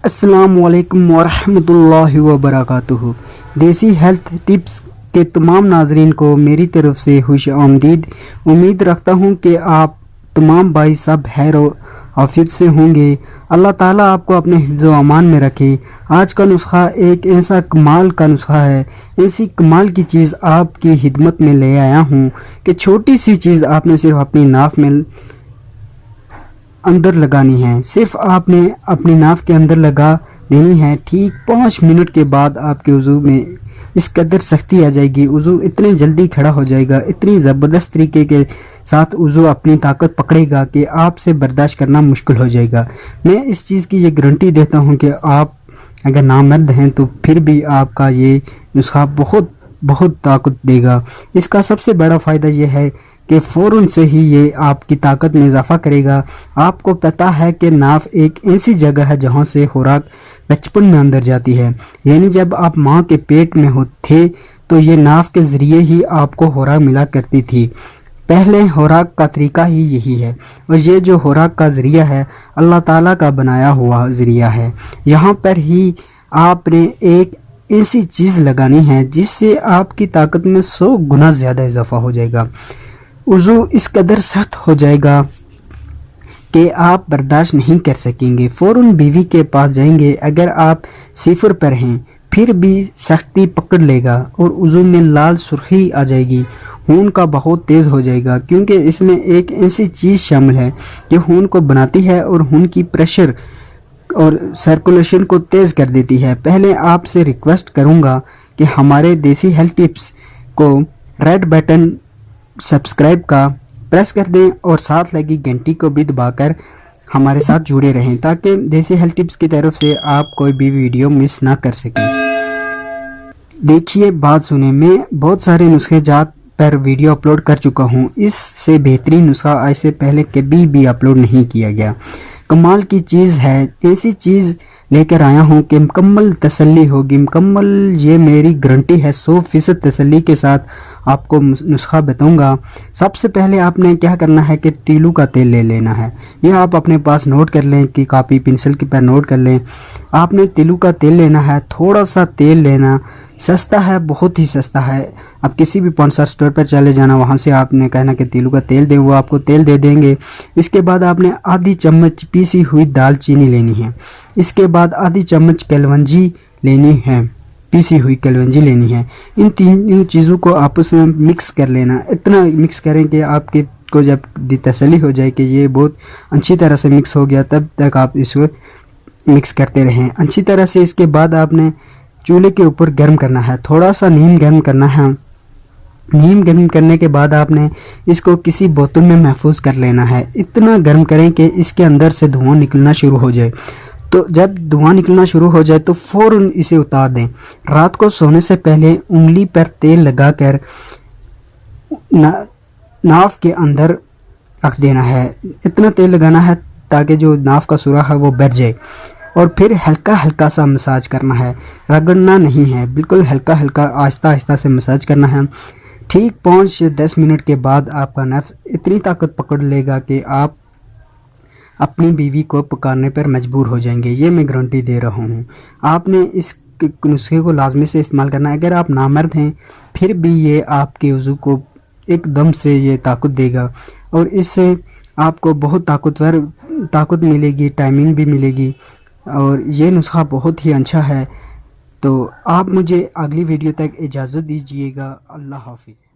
السلام علیکم ورحمۃ اللہ وبرکاتہ۔ دیسی ہیلتھ ٹپس کے تمام ناظرین کو میری طرف سے خوش آمدید۔ امید رکھتا ہوں کہ آپ تمام بھائی سب خیر و عافیت سے ہوں گے۔ اللہ تعالیٰ آپ کو اپنے حفظ و امان میں رکھے۔ آج کا نسخہ ایک ایسا کمال کا نسخہ ہے، ایسی کمال کی چیز آپ کی خدمت میں لے آیا ہوں کہ چھوٹی سی چیز آپ نے صرف اپنی ناف میں اندر لگانی ہے، صرف آپ نے اپنی ناف کے اندر لگا دینی ہے۔ ٹھیک 5 منٹ کے بعد آپ کے وضو میں اس قدر سختی آ جائے گی، وضو اتنے جلدی کھڑا ہو جائے گا، اتنی زبردست طریقے کے ساتھ وضو اپنی طاقت پکڑے گا کہ آپ سے برداشت کرنا مشکل ہو جائے گا۔ میں اس چیز کی یہ گارنٹی دیتا ہوں کہ آپ اگر نامرد ہیں تو پھر بھی آپ کا یہ نسخہ بہت طاقت دے گا۔ اس کا سب سے بڑا فائدہ یہ ہے کہ فوراً سے ہی یہ آپ کی طاقت میں اضافہ کرے گا۔ آپ کو پتہ ہے کہ ناف ایک ایسی جگہ ہے جہاں سے خوراک بچپن میں اندر جاتی ہے، یعنی جب آپ ماں کے پیٹ میں تھے تو یہ ناف کے ذریعے ہی آپ کو خوراک ملا کرتی تھی۔ پہلے خوراک کا طریقہ ہی یہی ہے، اور یہ جو خوراک کا ذریعہ ہے اللہ تعالیٰ کا بنایا ہوا ذریعہ ہے۔ یہاں پر ہی آپ نے ایک ایسی چیز لگانی ہے جس سے آپ کی طاقت میں 100 گنا زیادہ اضافہ ہو جائے گا۔ وضو اس قدر سخت ہو جائے گا کہ آپ برداشت نہیں کر سکیں گے، فوراً بیوی کے پاس جائیں گے۔ اگر آپ 0 پر ہیں پھر بھی سختی پکڑ لے گا اور وضو میں لال سرخی آ جائے گی، خون کا بہت تیز ہو جائے گا، کیونکہ اس میں ایک ایسی چیز شامل ہے جو خون کو بناتی ہے اور خون کی پریشر اور سرکولیشن کو تیز کر دیتی ہے۔ پہلے آپ سے ریکویسٹ کروں گا کہ ہمارے دیسی ہیلتھ ٹپس کو ریڈ بٹن سبسکرائب کا پریس کر دیں اور ساتھ لگی گھنٹی کو بھی دبا کر ہمارے ساتھ جڑے رہیں تاکہ دیسی ہیلتھ ٹپس کی طرف سے آپ کوئی بھی ویڈیو مس نہ کر سکیں۔ دیکھیے بات سنیں، میں بہت سارے نسخے جات پر ویڈیو اپلوڈ کر چکا ہوں، اس سے بہترین نسخہ آج سے پہلے کبھی بھی اپلوڈ نہیں کیا گیا۔ کمال کی چیز ہے، ایسی چیز لے کر آیا ہوں کہ مکمل تسلی ہوگی، مکمل یہ میری گارنٹی ہے، 100% تسلی کے ساتھ آپ کو نسخہ بتاؤں گا۔ سب سے پہلے آپ نے کیا کرنا ہے کہ تیلوں کا تیل لے لینا ہے، یہ آپ اپنے پاس نوٹ کر لیں کہ کاپی پنسل کے پر نوٹ کر لیں۔ آپ نے تیلوں کا تیل لینا ہے، تھوڑا سا تیل لینا، سستا ہے، بہت ہی سستا ہے۔ آپ کسی بھی پانسر سٹور پر چلے جانا، وہاں سے آپ نے کہنا کہ تیلوں کا تیل دیں، وہ آپ کو تیل دے دیں گے۔ اس کے بعد آپ نے آدھی چمچ پیسی ہوئی دال چینی لینی ہے، اس کے بعد آدھی چمچ کلونجی لینی ہے، پیسی ہوئی کلونجی لینی ہے۔ ان تینوں چیزوں کو آپس میں مکس کر لینا، اتنا مکس کریں کہ آپ کے کو جب تسلی ہو جائے کہ یہ بہت اچھی طرح سے مکس ہو گیا، تب تک آپ اس کو مکس کرتے رہیں اچھی طرح سے۔ اس کے بعد آپ نے چولہے کے اوپر گرم کرنا ہے، تھوڑا سا نیم گرم کرنا ہے۔ نیم گرم کرنے کے بعد آپ نے اس کو کسی بوتل میں محفوظ کر لینا ہے، اتنا گرم کریں کہ اس کے اندر سے دھواں نکلنا شروع ہو جائے۔ تو جب دھواں نکلنا شروع ہو جائے تو فوراً اسے اتار دیں۔ رات کو سونے سے پہلے انگلی پر تیل لگا کر ناف کے اندر رکھ دینا ہے، اتنا تیل لگانا ہے تاکہ جو ناف کا سوراخ ہے وہ بھر جائے، اور پھر ہلکا ہلکا سا مساج کرنا ہے، رگڑنا نہیں ہے، بالکل ہلکا ہلکا آہستہ آہستہ سے مساج کرنا ہے۔ ٹھیک 5 سے 10 منٹ کے بعد آپ کا نفس اتنی طاقت پکڑ لے گا کہ آپ اپنی بیوی کو پکارنے پر مجبور ہو جائیں گے، یہ میں گارنٹی دے رہا ہوں۔ آپ نے اس نسخے کو لازمی سے استعمال کرنا ہے۔ اگر آپ نامرد ہیں پھر بھی یہ آپ کے وضو کو ایک دم سے یہ طاقت دے گا، اور اس سے آپ کو بہت طاقت ملے گی، ٹائمنگ بھی ملے گی، اور یہ نسخہ بہت ہی اچھا ہے۔ تو آپ مجھے اگلی ویڈیو تک اجازت دیجیے گا۔ اللہ حافظ۔